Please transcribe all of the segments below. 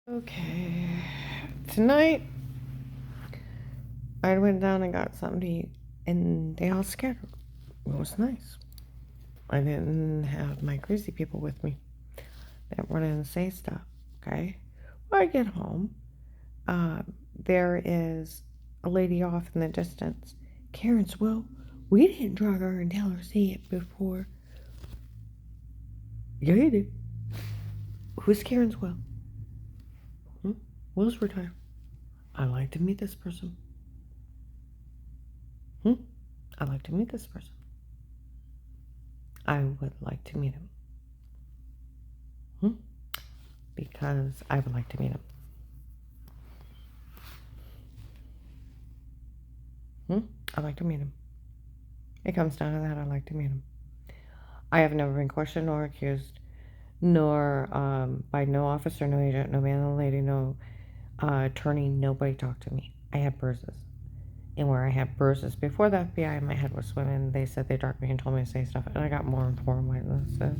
Okay, tonight I went down and got something to eat, and they all scattered. It was nice. I didn't have my crazy people with me that run in and say stuff. Okay, when I get home, uh, there is a lady off in the distance. Karen's, well, we didn't drug her and tell her to see it before. Yeah, you did. Who's Karen's Will? Hmm? Will's retired. I'd like to meet this person. I'd like to meet this person. I would like to meet him. Because I would like to meet him. I'd like to meet him. It comes down to that. I'd like to meet him. I have never been questioned nor accused, nor by no officer, no agent, no man, no lady, no attorney. Nobody talked to me. I had bruises. And where I had bruises before the FBI, my head was swimming. They said they drugged me and told me to say stuff. And I got more informed witnesses.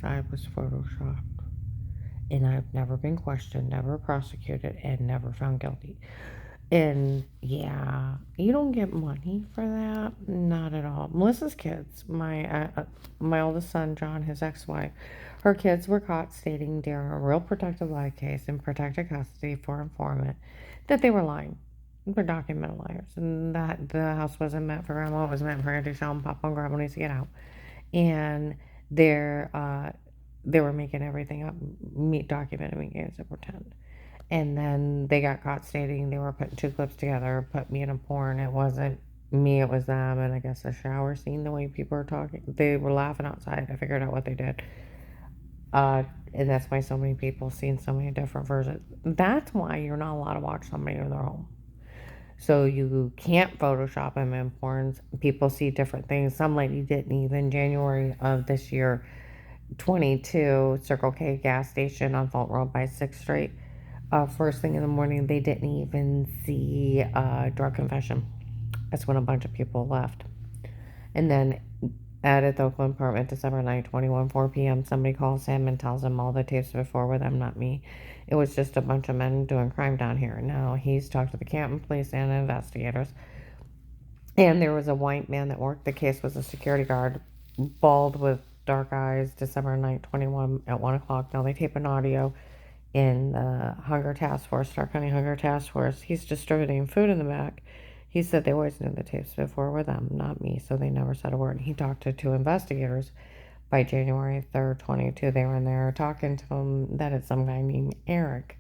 I was photoshopped. And I've never been questioned, never prosecuted, and never found guilty. And yeah, you don't get money for that. Not at all. Melissa's kids, my oldest son, John, his ex-wife, her kids were caught stating during a real protective lie case in protected custody for informant that they were lying. They're documented liars. And that the house wasn't meant for grandma, it was meant for Auntie Shell and Papa, and grandma needs to get out. And they were making everything up, documented me games to pretend. And then they got caught stating they were putting two clips together, put me in a porn. It wasn't me, it was them. And I guess the shower scene, the way people were talking, they were laughing outside. I figured out what they did. And that's why so many people seen so many different versions. That's why you're not allowed to watch somebody in their home. So you can't Photoshop them in porns. People see different things. Some lady didn't even. January of this year, 22, Circle K gas station on Fulton Road by 6th Street. First thing in the morning, they didn't even see drug confession. That's when a bunch of people left. And then at the Oakland apartment, December 9, 21, 4 p.m., somebody calls him and tells him all the tapes before with them, not me. It was just a bunch of men doing crime down here. Now, he's talked to the Canton police and investigators. And there was a white man that worked the case, was a security guard, bald with dark eyes, December 9, 21 at 1 o'clock. Now, they tape an audio in the Hunger Task Force, Stark County Hunger Task Force. He's distributing food in the back. He said they always knew the tapes before were them, not me, so they never said a word. He talked to two investigators by January 3rd, 22. They were in there talking to him that it's some guy named Eric,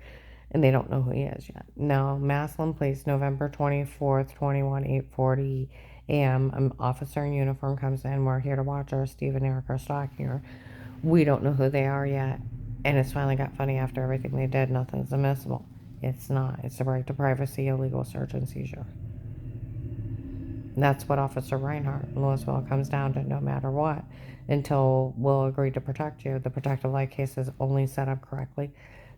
and they don't know who he is yet. Now, Massillon Police, November 24th, 21, 8:40 a.m., an officer in uniform comes in. We're here to watch her. Steve and Eric are stalking her. We don't know who they are yet. And it's finally got funny after everything they did. Nothing's admissible. It's not. It's the right to privacy, illegal search and seizure. And that's what Officer Reinhardt in Louisville comes down to no matter what. Until we'll agree to protect you. The protective light case is only set up correctly.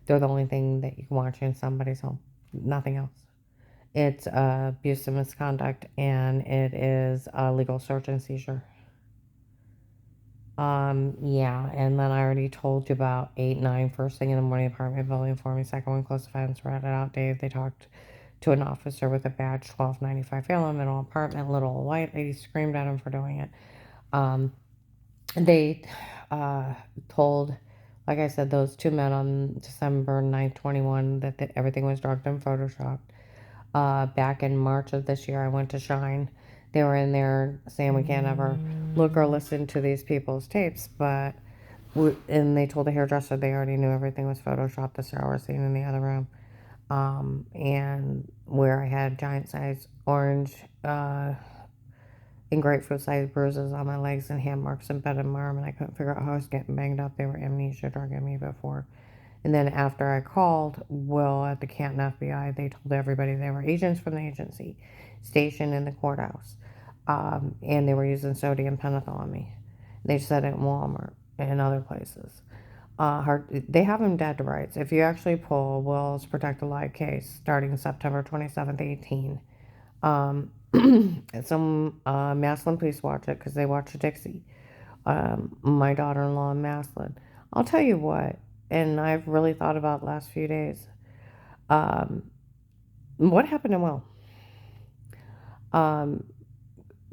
They're the only thing that you can watch in somebody's home. Nothing else. It's abuse and misconduct, and it is a legal search and seizure. Yeah, and then I already told you about 8, 9, first thing in the morning, apartment building for me, second one, close fence, ratted out Dave. They talked to an officer with a badge, 1295 Salem, middle apartment, little white lady screamed at him for doing it. They told, like I said, those two men on December 9th, 21, that everything was drugged and photoshopped. Back in March of this year, I went to Shine. They were in there saying we can't ever look or listen to these people's tapes, and they told the hairdresser they already knew everything was photoshopped, the shower scene in the other room. And where I had giant size orange and grapefruit sized bruises on my legs and hand marks and bed in my arm, and I couldn't figure out how I was getting banged up. They were amnesia drugging me before. And then after I called Will at the Canton FBI, they told everybody they were agents from the agency stationed in the courthouse. And they were using sodium pentothal on me. They said it in Walmart and other places. They have him dead to rights. If you actually pull Will's protected live case starting September 27th, 18, some Massillon police watch it because they watch Dixie. my daughter-in-law in Maslin. I'll tell you what, and I've really thought about the last few days. What happened to Will? Um,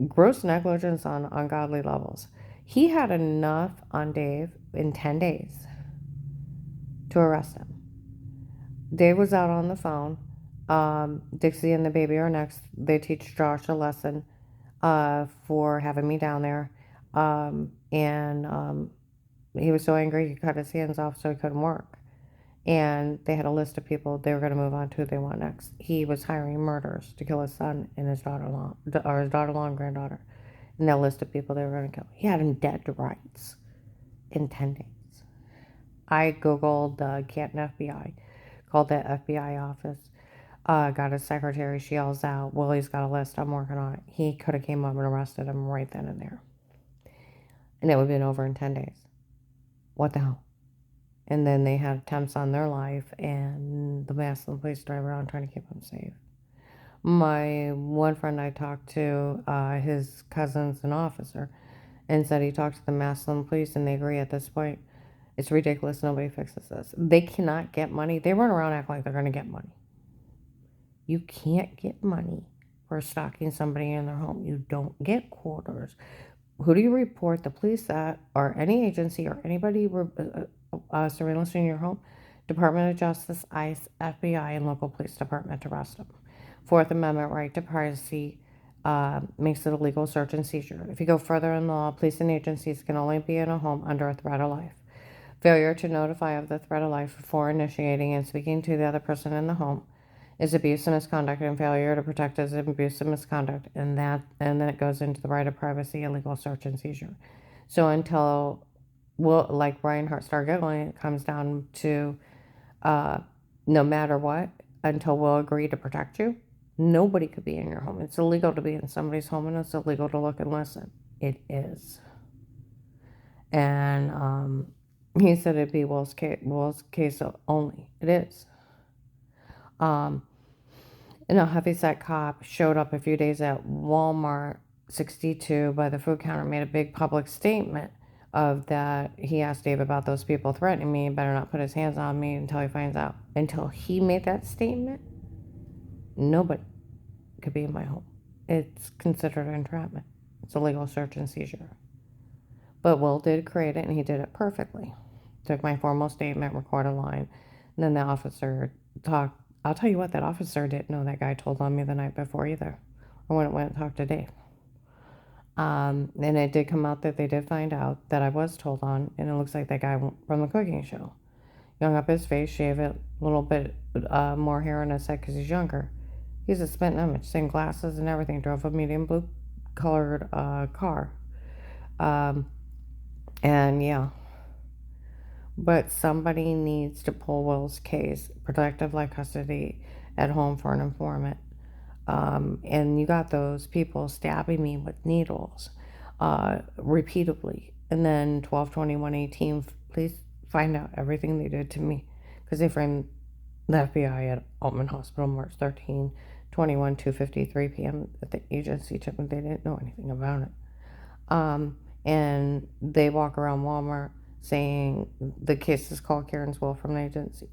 Gross negligence on ungodly levels. He had enough on Dave in 10 days to arrest him. Dave was out on the phone. Dixie and the baby are next. They teach Josh a lesson for having me down there. And he was so angry he cut his hands off so he couldn't work. And they had a list of people they were going to move on to who they want next. He was hiring murderers to kill his son and his daughter-in-law, or his daughter-in-law and granddaughter. And that list of people they were going to kill. He had him dead to rights in 10 days. I Googled Canton FBI, called the FBI office, got his secretary, she yells out, Willie's got a list, I'm working on it. He could have came up and arrested him right then and there. And it would have been over in 10 days. What the hell? And then they had attempts on their life, and the Maslin police drive around trying to keep them safe. My one friend I talked to, his cousin's an officer, and said he talked to the Maslin police, and they agree at this point. It's ridiculous. Nobody fixes this. They cannot get money. They run around acting like they're going to get money. You can't get money for stalking somebody in their home. You don't get quarters. Who do you report the police at, or any agency, or anybody surveillance in your home? Department of Justice, ICE, FBI, and local police department to arrest them. Fourth Amendment right to privacy makes it a legal search and seizure. If you go further in law, police and agencies can only be in a home under a threat of life. Failure to notify of the threat of life before initiating and speaking to the other person in the home is abuse and misconduct, and failure to protect is abuse and misconduct, and then it goes into the right of privacy and legal search and seizure. So until like Brian Hart Stargilling, it comes down to no matter what, until we'll agree to protect you, nobody could be in your home. It's illegal to be in somebody's home, and it's illegal to look and listen. It is. And he said it'd be Will's case only. It is. And a heavyset cop showed up a few days at Walmart 62 by the food counter, made a big public statement of that. He asked Dave about those people threatening me, better not put his hands on me until he finds out. Until he made that statement, nobody could be in my home. It's considered entrapment. It's a legal search and seizure. But Will did create it, and he did it perfectly. Took my formal statement, recorded a line, and then the officer talked. I'll tell you what, that officer didn't know that guy told on me the night before either, or when it went and talked to Dave. And it did come out that they did find out that I was told on, and it looks like that guy from the cooking show. Young up his face, shave it, a little bit more hair on his head because he's younger. He's a spent image, same glasses and everything, drove a medium blue colored car. And yeah. But somebody needs to pull Will's case, protective life custody at home for an informant. And you got those people stabbing me with needles repeatedly. And then 12/21/18, please find out everything they did to me, because they framed the FBI at Altman Hospital March 13, 21, 2:53 p.m. at the agency took me. They didn't know anything about it. And they walk around Walmart saying the case is called Karen's Will from the agency.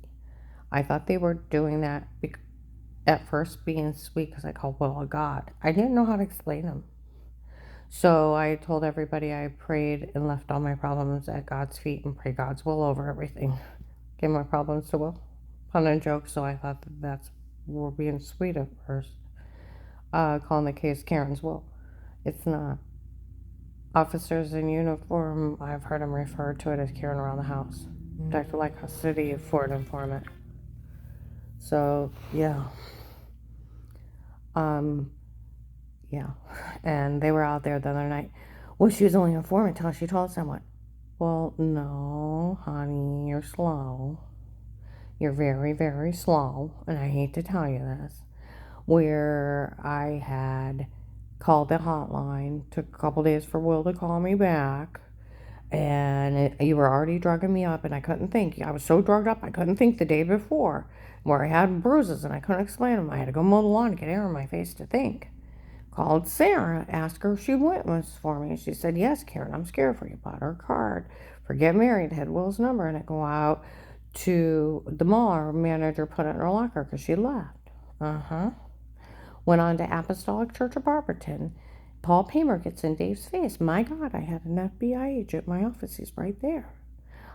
I thought they were doing that at first being sweet because I called Will a god. I didn't know how to explain him. So I told everybody I prayed and left all my problems at God's feet and pray God's will over everything. Gave my problems to Will. Pun and joke, so I thought that's we're being sweet at first. Calling the case Karen's Will. It's not. Officers in uniform, I've heard them refer to it as Karen around the house. Protective life custody for an informant. So, yeah. Yeah. And they were out there the other night. Well, she was only an informant until she told someone. Well, no, honey, you're slow. You're very, very slow. And I hate to tell you this. Where I had called the hotline, took a couple days for Will to call me back, and you were already drugging me up, and I couldn't think. I was so drugged up, I couldn't think the day before, where I had bruises, and I couldn't explain them. I had to go mow the lawn to get air in my face to think. Called Sarah, asked her if she witnessed for me. She said, yes, Karen, I'm scared for you. Bought her card for Get Married, had Will's number, and I go out to the mall. Our manager put it in her locker because she left. Went on to Apostolic Church of Barberton. Paul Paymer gets in Dave's face. My God, I had an FBI agent in my office. He's right there.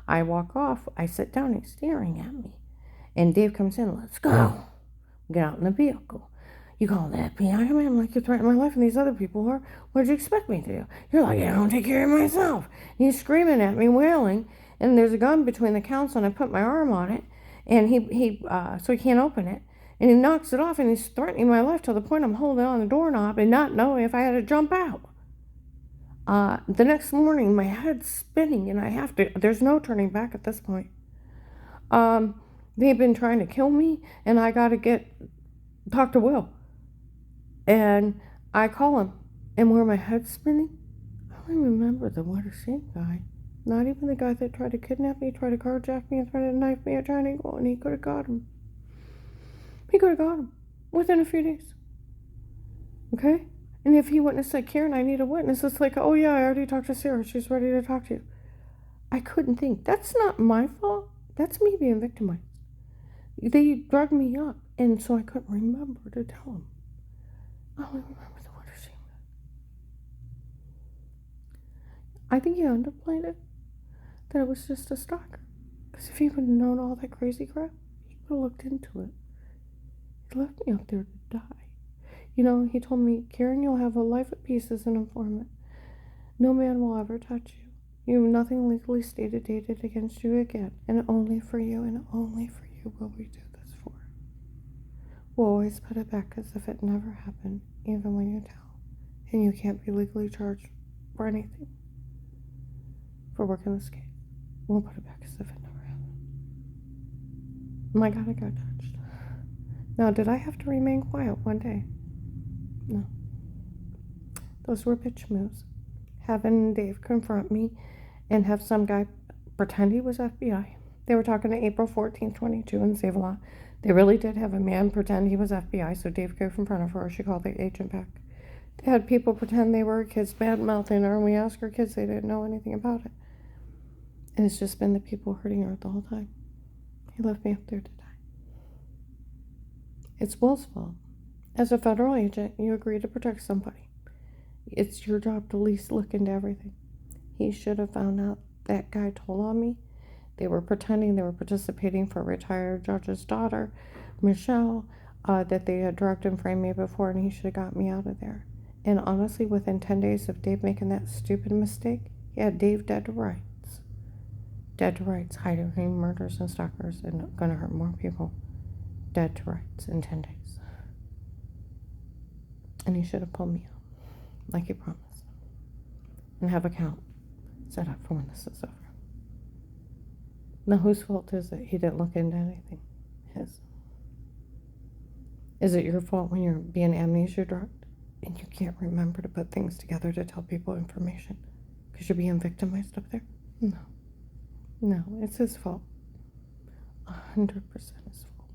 I walk off. I sit down. He's staring at me. And Dave comes in. Let's go. Get out in the vehicle. You call the FBI? I mean, I'm like, you're threatening my life and these other people are. What did you expect me to do? You're like, I don't take care of myself. And he's screaming at me, wailing. And there's a gun between the council, and I put my arm on it. And so he can't open it. And he knocks it off, and he's threatening my life to the point I'm holding on the doorknob and not knowing if I had to jump out. The next morning, my head's spinning, and there's no turning back at this point. They've been trying to kill me, and I got to talk to Will. And I call him, and where my head's spinning, I don't even remember the Watersheen guy. Not even the guy that tried to kidnap me, tried to carjack me, and tried to knife me at Triangle, and he could have got him. He could have got him within a few days. Okay? And if he wouldn't have said, Karen, I need a witness, it's like, oh yeah, I already talked to Sarah. She's ready to talk to you. I couldn't think. That's not my fault. That's me being victimized. They drugged me up, and so I couldn't remember to tell him. I don't even remember the Watersheen. I think he underplayed it. That it was just a stalker. Because if he would have known all that crazy crap, he would have looked into it. He left me out there to die. He told me, Karen, you'll have a life of peace as an informant. No man will ever touch you. You have nothing legally stated dated against you again. And only for you, and only for you will we do this for. We'll always put it back as if it never happened, even when you tell. And you can't be legally charged for anything. For working this case. We'll put it back as if it never happened. My God, I got touched. Now, did I have to remain quiet one day? No. Those were bitch moves. Having Dave confront me and have some guy pretend he was FBI. They were talking to April 14th, 22 in Save-A-Lot. They really did have a man pretend he was FBI, so Dave could confront her for her. She called the agent back. They had people pretend they were kids, bad-mouthing her, and we asked her kids, they didn't know anything about it. And it's just been the people hurting her the whole time. He left me up there to die. It's Will's fault. As a federal agent, you agree to protect somebody. It's your job to at least look into everything. He should have found out that guy told on me. They were pretending they were participating for a retired judge's daughter, Michelle, that they had drugged and framed me before, and he should have got me out of there. And honestly, within 10 days of Dave making that stupid mistake, he had Dave dead to rights. Dead to rights, hiding murders and stalkers, and gonna hurt more people. Dead to rights in 10 days. And he should have pulled me out, like he promised. And have a count set up for when this is over. Now, whose fault is it he didn't look into anything? His. Is it your fault when you're being amnesia drugged and you can't remember to put things together to tell people information because you're being victimized up there? No. No, it's his fault. 100% his fault.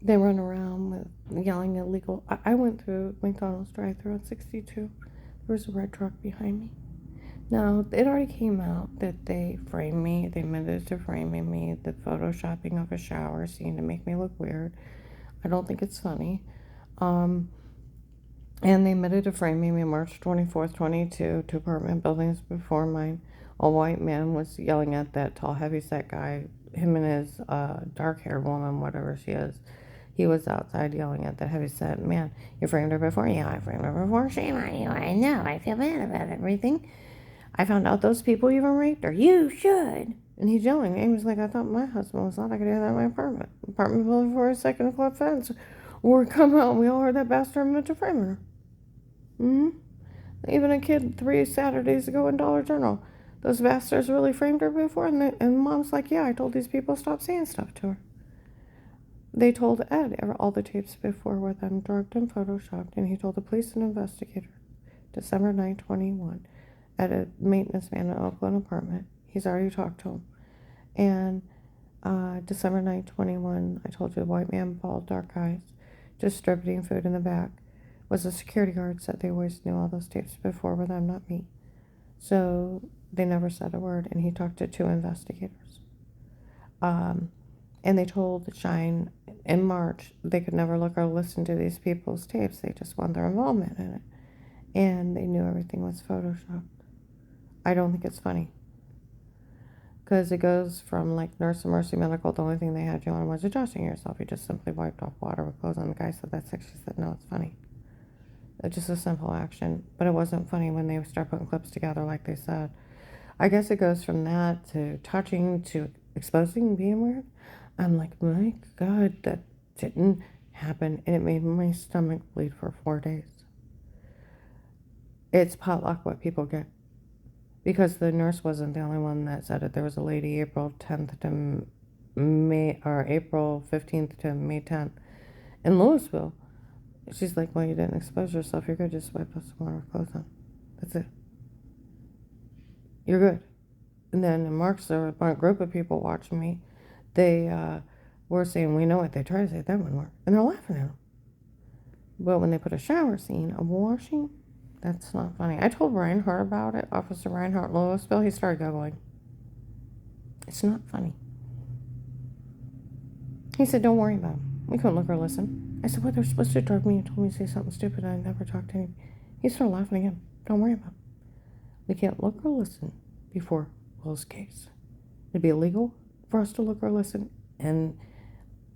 They run around with yelling illegal. I went through McDonald's drive-thru on 62. There was a red truck behind me. Now, it already came out that they framed me. They admitted to framing me. The photoshopping of a shower scene to make me look weird. I don't think it's funny. And they admitted to framing me March 24th, 22, 2 apartment buildings before mine. A white man was yelling at that tall, heavyset guy, him and his dark-haired woman, whatever she is. He was outside yelling at that heavyset man. You framed her before? Yeah, I framed her before. Shame on you. I know. I feel bad about everything. I found out those people even raped her. You should. And he's yelling. Amy's like, I thought my husband was not. I could hear that in my apartment. Apartment building for a second club fence. Word come out and we all heard that bastard meant to frame her. Even a kid 3 Saturdays ago in Dollar General. Those bastards really framed her before? And mom's like, yeah, I told these people stop saying stuff to her. They told Ed all the tapes before were them drugged and photoshopped, and he told the police and investigator December 9, 21 at a maintenance man in Oakland apartment. He's already talked to him. And December 9th, 21, I told you the white man, bald, dark eyes, distributing food in the back, was a security guard, said they always knew all those tapes before with them, not me. So they never said a word, and he talked to 2 investigators. And they told Shine in March they could never look or listen to these people's tapes. They just want their involvement in it. And they knew everything was photoshopped. I don't think it's funny. Because it goes from like Nurse and Mercy Medical, the only thing they had you on was adjusting yourself. You just simply wiped off water with clothes on. The guy said that's sick. She said, no, it's funny. It's just a simple action. But it wasn't funny when they start putting clips together like they said. I guess it goes from that to touching to exposing being weird. I'm like, my God, that didn't happen. And it made my stomach bleed for 4 days. It's potluck what people get. Because the nurse wasn't the only one that said it. There was a lady April 10th to April 15th to May 10th in Louisville. She's like, well, you didn't expose yourself. You're good. Just wipe up some water with clothes on. That's it. You're good. And then in March, there was a group of people watching me. They were saying, we know what they try to say. That wouldn't work. And they're laughing at them. But when they put a shower scene of washing, that's not funny. I told Reinhardt about it, Officer Reinhardt Louisville. He started giggling. It's not funny. He said, don't worry about him. We couldn't look or listen. I said, well, they're supposed to drug me and told me to say something stupid. I never talked to him. He started laughing again. Don't worry about him. We can't look or listen before Will's case. It'd be illegal for us to look or listen and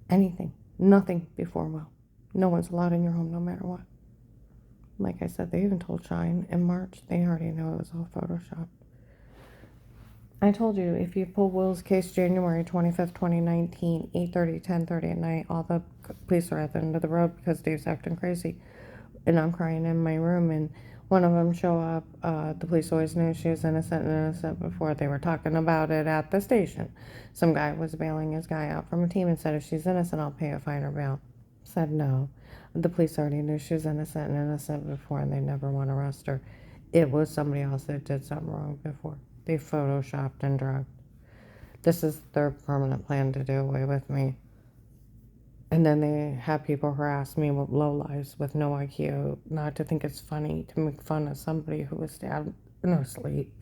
anything. Nothing before Will. No one's allowed in your home no matter what. Like I said, they even told Shine in March. They already know it was all Photoshopped. I told you, if you pull Will's case January 25th, 2019, 8:30, 10:30 at night, all the police are at the end of the road because Dave's acting crazy. And I'm crying in my room, and one of them show up. The police always knew she was innocent before. They were talking about it at the station. Some guy was bailing his guy out from a team and said, if she's innocent, I'll pay a fine or bail. Said no. The police already knew she was innocent before, and they never want to arrest her. It was somebody else that did something wrong before. They photoshopped and drugged. This is their permanent plan to do away with me. And then they have people harass me with low lives with no IQ, not to think it's funny to make fun of somebody who was stabbed in her sleep.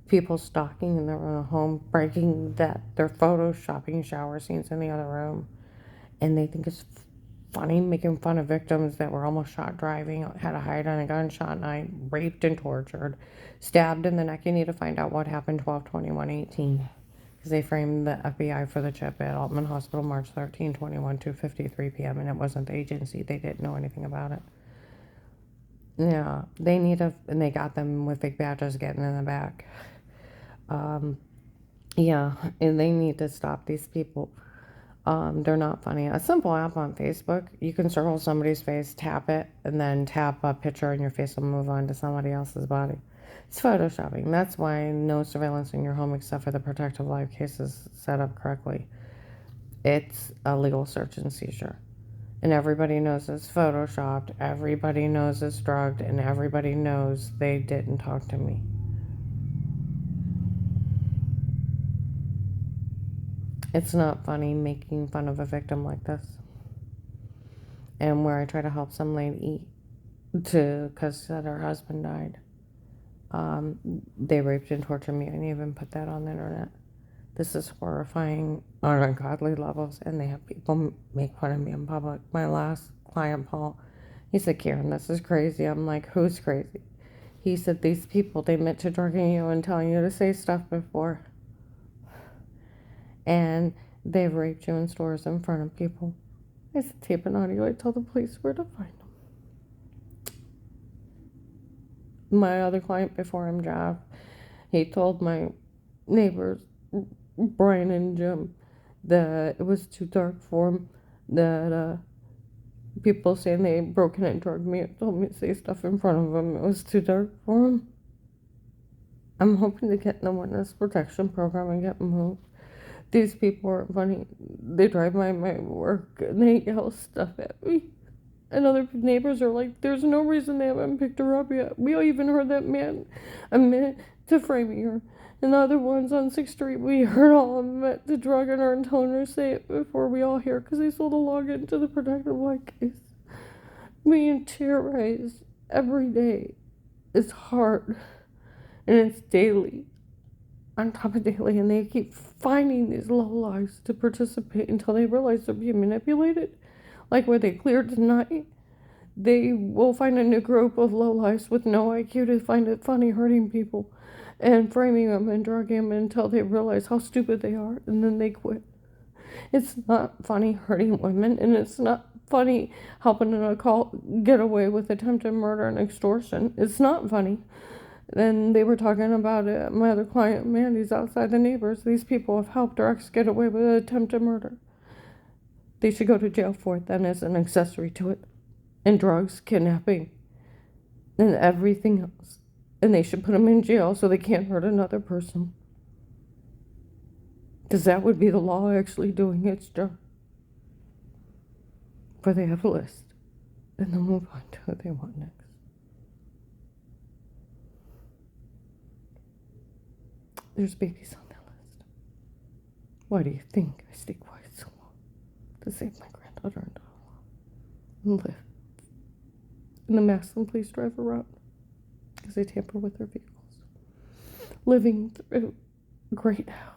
People stalking in their own home, breaking that they're photoshopping shower scenes in the other room. And they think it's funny making fun of victims that were almost shot driving, had to hide on a gunshot night, raped and tortured, stabbed in the neck. You need to find out what happened 12/21/18. Because they framed the FBI for the chip at Altman Hospital March 13, 21, 2:53 p.m. And it wasn't the agency. They didn't know anything about it. Yeah, they need to, and they got them with big badges getting in the back. Yeah, and they need to stop these people. They're not funny. A simple app on Facebook, you can circle somebody's face, tap it, and then tap a picture and your face will move on to somebody else's body. It's photoshopping. That's why no surveillance in your home except for the protective live cases set up correctly. It's a legal search and seizure. And everybody knows it's photoshopped, everybody knows it's drugged, and everybody knows they didn't talk to me. It's not funny making fun of a victim like this. And where I try to help some lady because said her husband died. They raped and tortured me and even put that on the internet. This is horrifying on ungodly levels, and they have people make fun of me in public. My last client, Paul, he said, Karen, this is crazy. I'm like, who's crazy? He said, these people, they admit to drugging you and telling you to say stuff before. And they've raped you in stores in front of people. I said, tape and audio. I told the police where to find them. My other client before him, Jeff, he told my neighbors, Brian and Jim, that it was too dark for him, that people saying they broke in and drugged me and told me to say stuff in front of him. It was too dark for him. I'm hoping to get in the witness protection program and get moved. These people aren't funny. They drive by my work and they yell stuff at me. And other neighbors are like, there's no reason they haven't picked her up yet. We even heard that man admit to framing her. And the other ones on 6th Street, we heard all of them admit to drugging her and telling her to say it before we all hear, because they sold a login to the protective light case. Being terrorized every day is hard, and it's daily, on top of daily, and they keep finding these low lives to participate until they realize they're being manipulated. Like where they cleared tonight, they will find a new group of lowlifes with no IQ to find it funny hurting people and framing them and drugging them until they realize how stupid they are, and then they quit. It's not funny hurting women, and it's not funny helping an occult get away with attempted murder and extortion. It's not funny. Then they were talking about it. My other client, Mandy's outside the neighbors. These people have helped her ex get away with attempted murder. They should go to jail for it then as an accessory to it. And drugs, kidnapping, and everything else. And they should put them in jail so they can't hurt another person. Because that would be the law actually doing its job. But they have a list. And they'll move on to what they want next. There's babies on that list. Why do you think I stay quiet so long? To save my granddaughter and live. And the Massillon police drive her around because they tamper with their vehicles. Living through great hell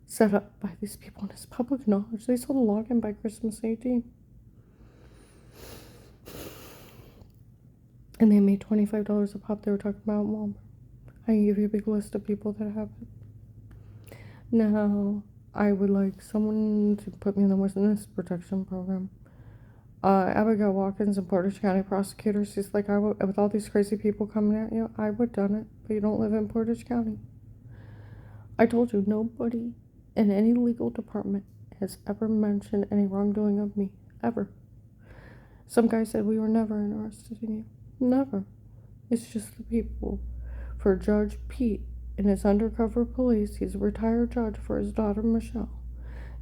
set up by these people, and it's public knowledge. They sold a login by Christmas 18. And they made $25 a pop. They were talking about Walmart. I can give you a big list of people that have it. Now, I would like someone to put me in the witness protection program. Abigail Watkins in Portage County prosecutor, she's like, with all these crazy people coming at you, I would done it, but you don't live in Portage County. I told you, nobody in any legal department has ever mentioned any wrongdoing of me, ever. Some guy said we were never interested in you. Never. It's just the people. For Judge Pete and his undercover police, he's a retired judge for his daughter Michelle.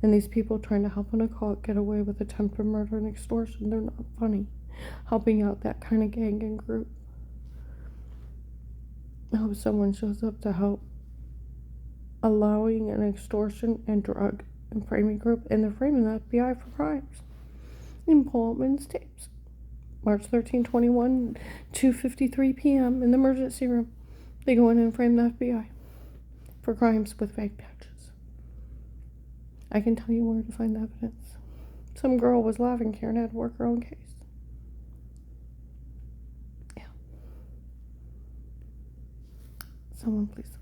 And these people trying to help an occult get away with attempted murder and extortion, they're not funny. Helping out that kind of gang and group. I hope someone shows up to help. Allowing an extortion and drug and framing group, and they're framing the FBI for crimes. In Pullman's tapes. March 13, 21, 2:53 p.m. in the emergency room. They go in and frame the FBI for crimes with fake badges. I can tell you where to find the evidence. Some girl was laughing, Karen had to work her own case. Yeah. Someone please.